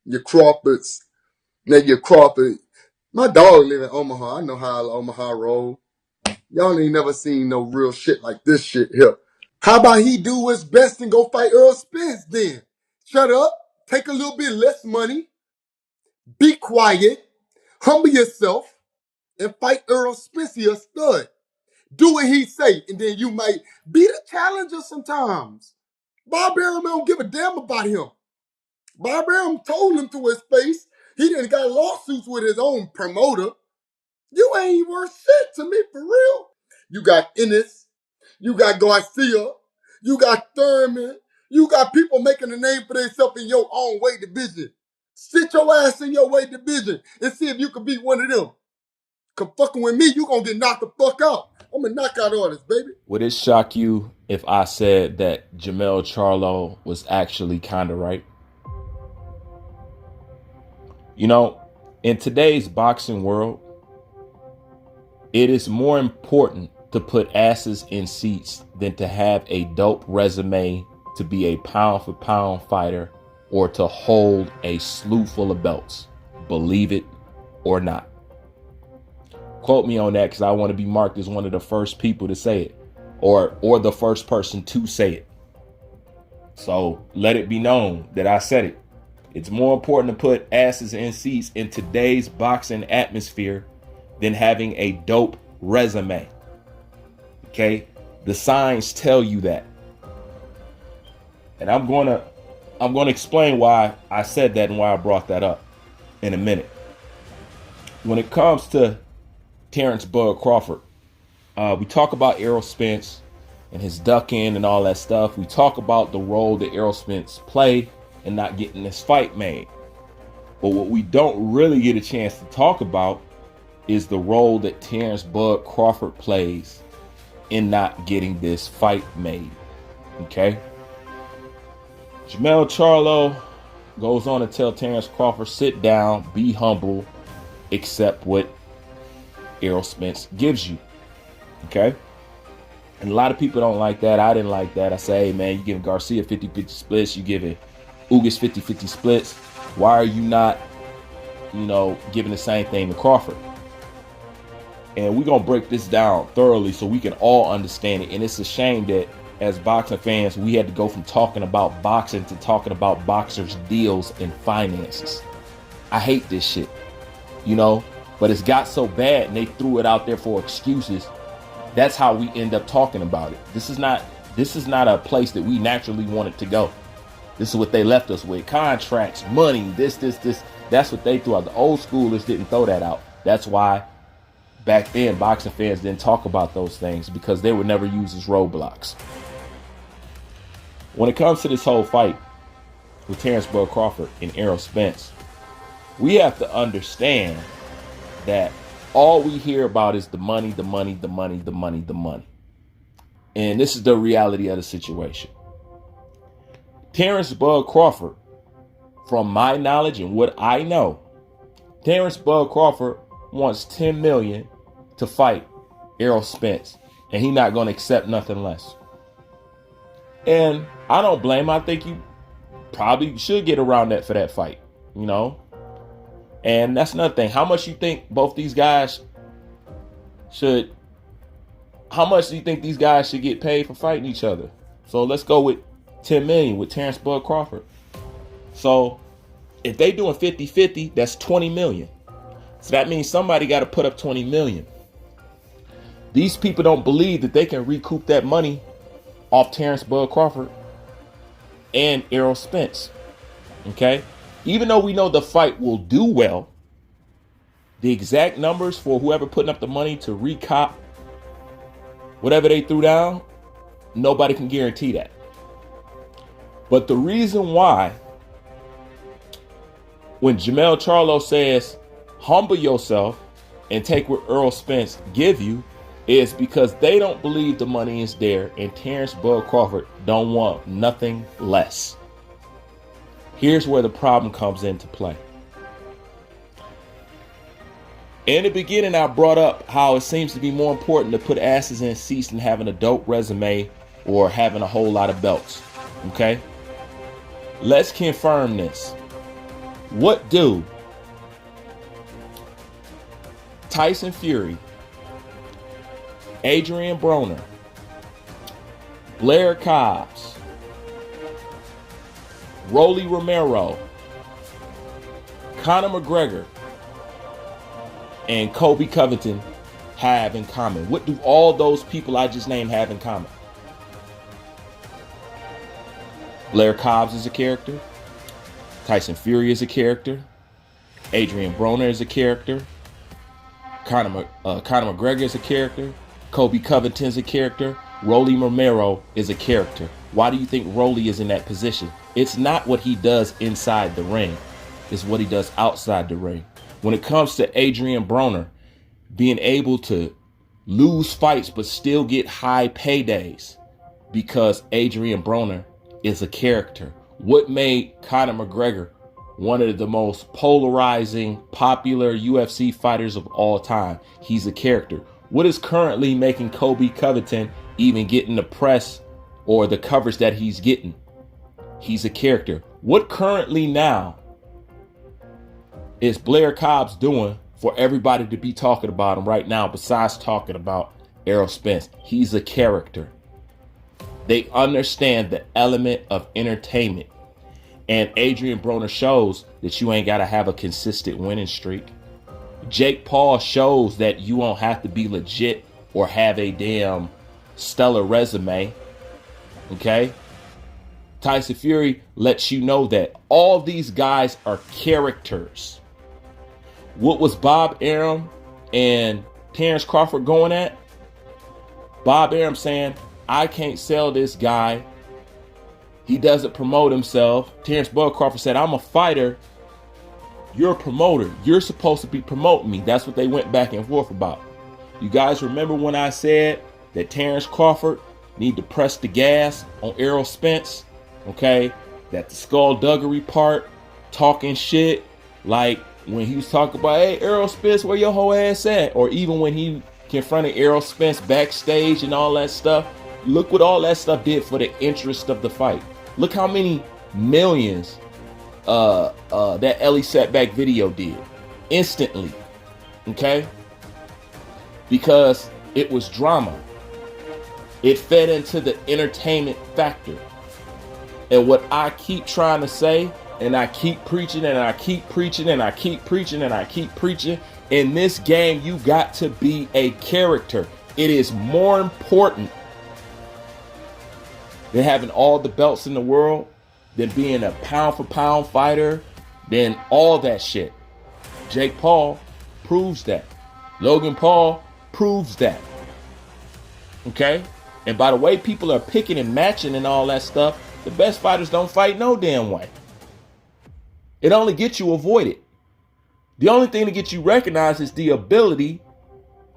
Your Crawfords. Now your Crawford. My dog live in Omaha. I know how Omaha roll. Y'all ain't never seen no real shit like this shit here. How about he do his best and go fight Earl Spence then? Shut up. Take a little bit less money. Be quiet. Humble yourself and fight Earl Spence, he a stud. Do what he say, and then you might be the challenger sometimes. Bob Arum don't give a damn about him. Bob Arum told him to his face he done got lawsuits with his own promoter. You ain't worth shit to me, for real. You got Ennis, you got Garcia, you got Thurman, you got people making a name for themselves in your own weight division. Sit your ass in your weight division and see if you can beat one of them. Cause fucking with me, you gonna get knocked the fuck out. I'm a knockout artist, baby. Would it shock you if I said that Jamel Charlo was actually kind of right? You know, in today's boxing world, it is more important to put asses in seats than to have a dope resume, to be a pound for pound fighter, or to hold a slew full of belts. Believe it or not. Quote me on that, because I want to be marked as one of the first people to say it, or the first person to say it. So let it be known that I said it. It's more important to put asses in seats in today's boxing atmosphere than having a dope resume. Okay? The signs tell you that. And I'm going to explain why I said that and why I brought that up in a minute. When it comes to Terrence Bud Crawford, we talk about Errol Spence and his ducking and all that stuff. We talk about the role that Errol Spence played in not getting this fight made. But what we don't really get a chance to talk about is the role that Terrence Bud Crawford plays in not getting this fight made. Okay? Jamel Charlo goes on to tell Terrence Crawford, sit down, be humble, accept what Errol Spence gives you. Okay? And a lot of people don't like that. I didn't like that. I say, hey, man, you giving Garcia 50-50 splits. You giving Ugas 50-50 splits. Why are you not, giving the same thing to Crawford? And we're going to break this down thoroughly so we can all understand it. And it's a shame that as boxing fans, we had to go from talking about boxing to talking about boxers' deals and finances. I hate this shit, but it's got so bad and they threw it out there for excuses. That's how we end up talking about it. This is not a place that we naturally wanted to go. This is what they left us with. Contracts, money, this. That's what they threw out. The old schoolers didn't throw that out. That's why back then boxing fans didn't talk about those things, because they were never used as roadblocks. When it comes to this whole fight with Terrence Bud Crawford and Errol Spence, we have to understand that all we hear about is the money, the money, the money, the money, the money. And this is the reality of the situation. Terrence Bud Crawford, from my knowledge and what I know, Terrence Bud Crawford wants $10 million to fight Errol Spence, and he's not going to accept nothing less. And I don't blame him. I think you probably should get around that for that fight, And that's another thing. How much you think these guys should get paid for fighting each other? So let's go with $10 million with Terrence Bud Crawford. So if they doing 50-50, that's $20 million. So that means somebody got to put up $20 million. These people don't believe that they can recoup that money off Terrence Bud Crawford and Errol Spence. Okay? Even though we know the fight will do well, the exact numbers for whoever putting up the money to recop whatever they threw down, nobody can guarantee that. But the reason why, when Jamel Charlo says, humble yourself and take what Errol Spence give you, is because they don't believe the money is there, and Terrence Bud Crawford don't want nothing less. Here's where the problem comes into play. In the beginning, I brought up how it seems to be more important to put asses in seats than having a dope resume or having a whole lot of belts. Okay? Let's confirm this. What do Tyson Fury, Adrian Broner, Blair Cobbs, Rolly Romero, Conor McGregor, and Kobe Covington have in common? What do all those people I just named have in common? Blair Cobbs is a character. Tyson Fury is a character. Adrian Broner is a character. Conor McGregor is a character. Kobe Covington's a character. Rolly Romero is a character. Why do you think Rolly is in that position? It's not what he does inside the ring. It's what he does outside the ring. When it comes to Adrian Broner being able to lose fights but still get high paydays, because Adrian Broner is a character. What made Conor McGregor one of the most polarizing, popular UFC fighters of all time? He's a character. What is currently making Kobe Covington even getting the press or the coverage that he's getting? He's a character. What currently now is Blair Cobbs doing for everybody to be talking about him right now besides talking about Errol Spence? He's a character. They understand the element of entertainment. And Adrian Broner shows that you ain't got to have a consistent winning streak. Jake Paul shows that you won't have to be legit or have a damn stellar resume. Okay? Tyson Fury lets you know that all these guys are characters. What was Bob Arum and Terrence Crawford going at? Bob Arum saying, I can't sell this guy. He doesn't promote himself. Terrence Bud Crawford said, I'm a fighter. You're a promoter. You're supposed to be promoting me. That's what they went back and forth about. You guys remember when I said that Terrence Crawford need to press the gas on Errol Spence? Okay? That the Skullduggery part, talking shit, like when he was talking about, hey, Errol Spence, where your whole ass at? Or even when he confronted Errol Spence backstage and all that stuff. Look what all that stuff did for the interest of the fight. Look how many millions that Ellie Setback video did instantly. Okay? Because it was drama. It fed into the entertainment factor. And what I keep trying to say, and I keep preaching, and I keep preaching, and I keep preaching, and I keep preaching, in this game, you got to be a character. It is more important than having all the belts in the world, than being a pound for pound fighter, than all that shit. Jake Paul proves that. Logan Paul proves that. Okay? And by the way people are picking and matching and all that stuff, the best fighters don't fight no damn way. It only gets you avoided. The only thing to get you recognized is the ability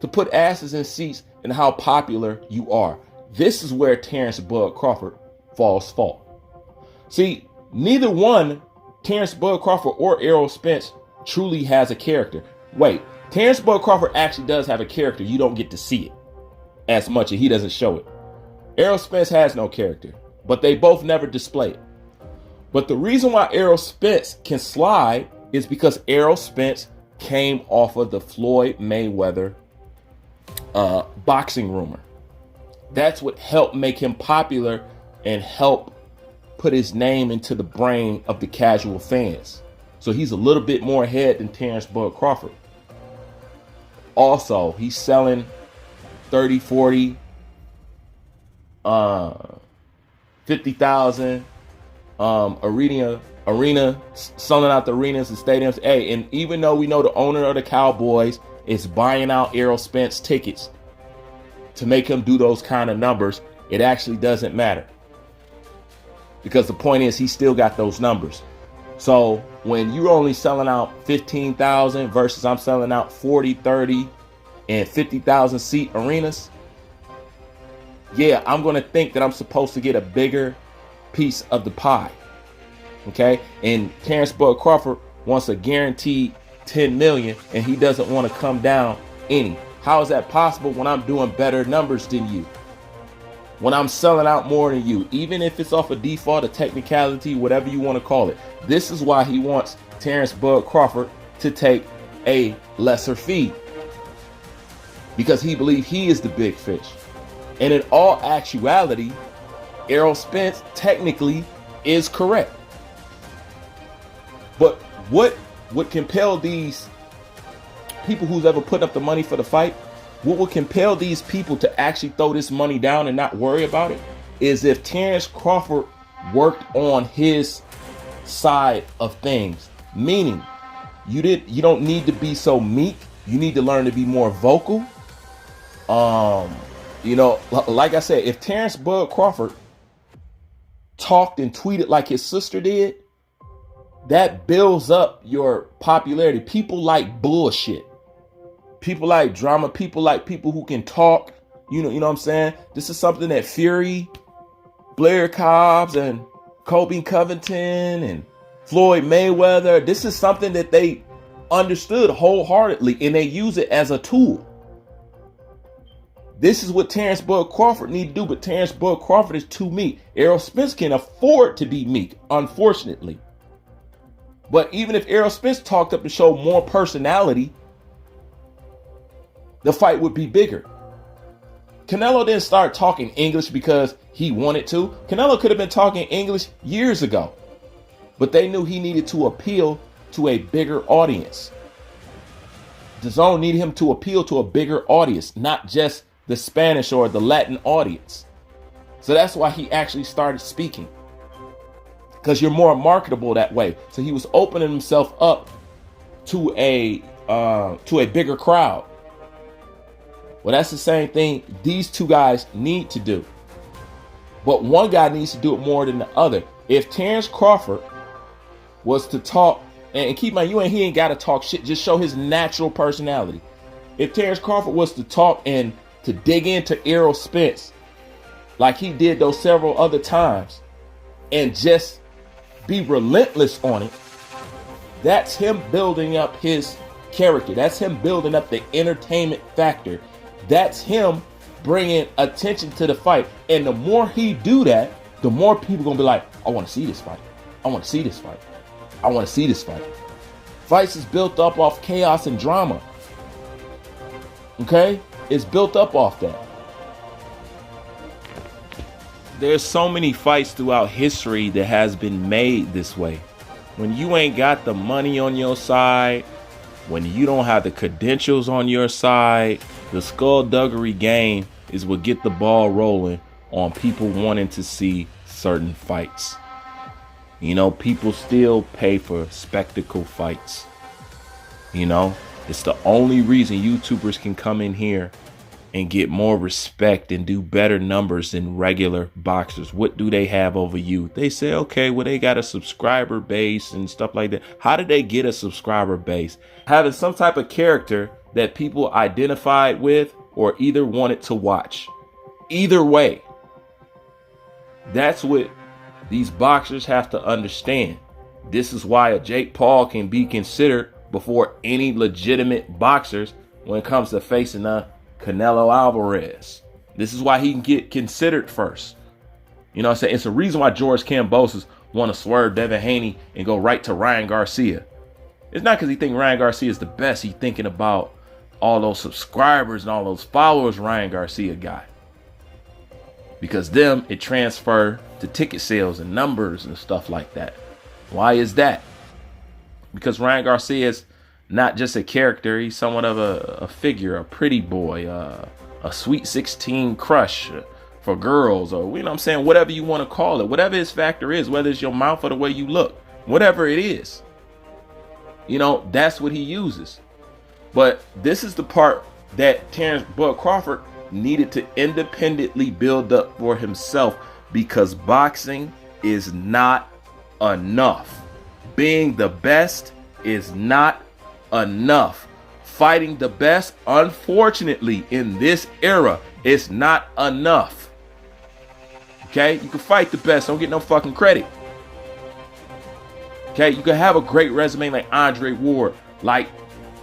to put asses in seats and how popular you are. This is where Terrence Bud Crawford falls fault. See, neither one, Terrence Bud Crawford or Errol Spence, truly has a character. Wait, Terrence Bud Crawford actually does have a character. You don't get to see it as much, and he doesn't show it. Errol Spence has no character, but they both never display it. But the reason why Errol Spence can slide is because Errol Spence came off of the Floyd Mayweather boxing rumor. That's what helped make him popular and help put his name into the brain of the casual fans. So he's a little bit more ahead than Terrence Bud Crawford. Also, he's selling 30, 40, 50,000 arena, selling out the arenas and stadiums. Hey, and even though we know the owner of the Cowboys is buying out Errol Spence tickets to make him do those kind of numbers, it actually doesn't matter. Because the point is, he still got those numbers. So when you're only selling out 15,000 versus I'm selling out 40, 30, and 50,000 seat arenas, yeah, I'm going to think that I'm supposed to get a bigger piece of the pie. Okay? And Terrence Bud Crawford wants a guaranteed 10 million and he doesn't want to come down any. How is that possible when I'm doing better numbers than you? When I'm selling out more than you, even if it's off a default, a technicality, whatever you want to call it. This is why he wants Terrence Bud Crawford to take a lesser fee because he believed he is the big fish. And in all actuality, Errol Spence technically is correct. But what would compel these people who's ever put up the money for the fight, what would compel these people to actually throw this money down and not worry about it is if Terrence Crawford worked on his side of things. Meaning, you don't need to be so meek. You need to learn to be more vocal. Like I said, if Terrence Bud Crawford talked and tweeted like his sister did, that builds up your popularity. People like bullshit. People like drama. People like people who can talk. You know what I'm saying? This is something that Fury, Blair Cobbs, and Kobe Covington, and Floyd Mayweather, this is something that they understood wholeheartedly, and they use it as a tool. This is what Terrence Bud Crawford need to do, but Terrence Bud Crawford is too meek. Errol Spence can afford to be meek, unfortunately. But even if Errol Spence talked up to show more personality, the fight would be bigger. Canelo didn't start talking English because he wanted to. Canelo could have been talking English years ago, but they knew he needed to appeal to a bigger audience. DAZN needed him to appeal to a bigger audience, not just the Spanish or the Latin audience. So that's why he actually started speaking, because you're more marketable that way. So he was opening himself up to a bigger crowd. Well, that's the same thing these two guys need to do. But one guy needs to do it more than the other. If Terrence Crawford was to talk, and keep in mind, he ain't got to talk shit, just show his natural personality. If Terrence Crawford was to talk and to dig into Errol Spence like he did those several other times and just be relentless on it, that's him building up his character. That's him building up the entertainment factor. That's him bringing attention to the fight. And the more he do that, the more people gonna be like, I want to see this fight. I want to see this fight. I want to see this fight. Fights is built up off chaos and drama. Okay? It's built up off that. There's so many fights throughout history that has been made this way. When you ain't got the money on your side, when you don't have the credentials on your side, the skullduggery game is what get the ball rolling on people wanting to see certain fights. People still pay for spectacle fights. It's the only reason YouTubers can come in here and get more respect and do better numbers than regular boxers. What do they have over you? They say, okay, well, they got a subscriber base and stuff like that. How did they get a subscriber base? Having some type of character that people identified with or either wanted to watch. Either way, that's what these boxers have to understand. This is why a Jake Paul can be considered before any legitimate boxers when it comes to facing a Canelo Alvarez. This is why he can get considered first. You know what I'm saying? It's a reason why George Kambosos want to swerve Devin Haney and go right to Ryan Garcia. It's not because he think Ryan Garcia is the best. He thinking about all those subscribers and all those followers Ryan Garcia got. Because them, it transfer to ticket sales and numbers and stuff like that. Why is that? Because Ryan Garcia is not just a character. He's somewhat of a figure, a pretty boy, a sweet 16 crush for girls, or you know what I'm saying, whatever you want to call it, whatever his factor is, whether it's your mouth or the way you look, whatever it is, that's what he uses. But this is the part that Terrence Bud Crawford needed to independently build up for himself, because boxing is not enough. Being the best is not enough. Fighting the best, unfortunately, in this era, is not enough. Okay? You can fight the best, don't get no fucking credit. Okay? You can have a great resume like Andre Ward, like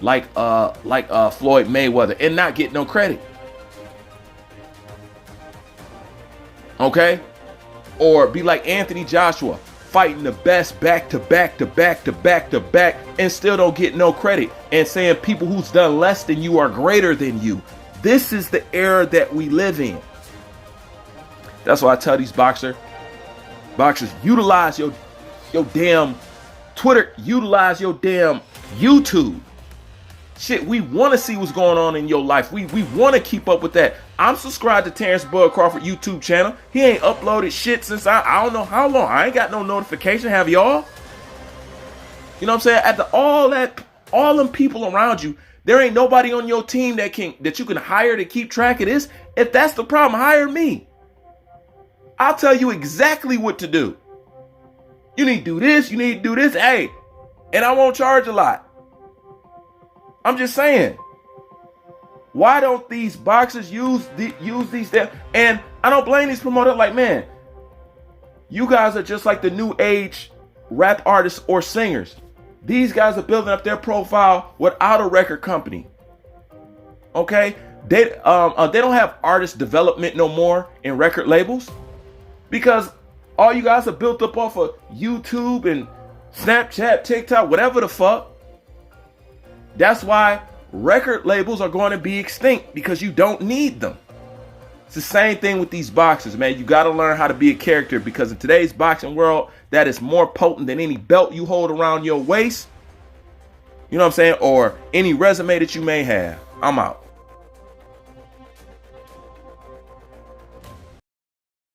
Floyd Mayweather, and not get no credit. Okay? Or be like Anthony Joshua, fighting the best back to back to back to back to back and still don't get no credit, and saying people who's done less than you are greater than you. This is the era that we live in. That's why I tell these boxers, utilize your damn Twitter, utilize your damn YouTube. Shit, we want to see what's going on in your life. We want to keep up with that. I'm subscribed to Terrence Crawford YouTube channel. He ain't uploaded shit since I don't know how long. I ain't got no notification. Have y'all? You know what I'm saying? After all them people around you, there ain't nobody on your team that you can hire to keep track of this. If that's the problem, hire me. I'll tell you exactly what to do. You need to do this. You need to do this. Hey, and I won't charge a lot. I'm just saying. Why don't these boxers use these? And I don't blame these promoters. Like, man, you guys are just like the new age rap artists or singers. These guys are building up their profile without a record company. Okay, they don't have artist development no more in record labels, because all you guys are built up off of YouTube and Snapchat, TikTok, whatever the fuck. That's why record labels are going to be extinct, because you don't need them. It's the same thing with these boxers, man. You got to learn how to be a character, because in today's boxing world, that is more potent than any belt you hold around your waist. You know what I'm saying? Or any resume that you may have. I'm out.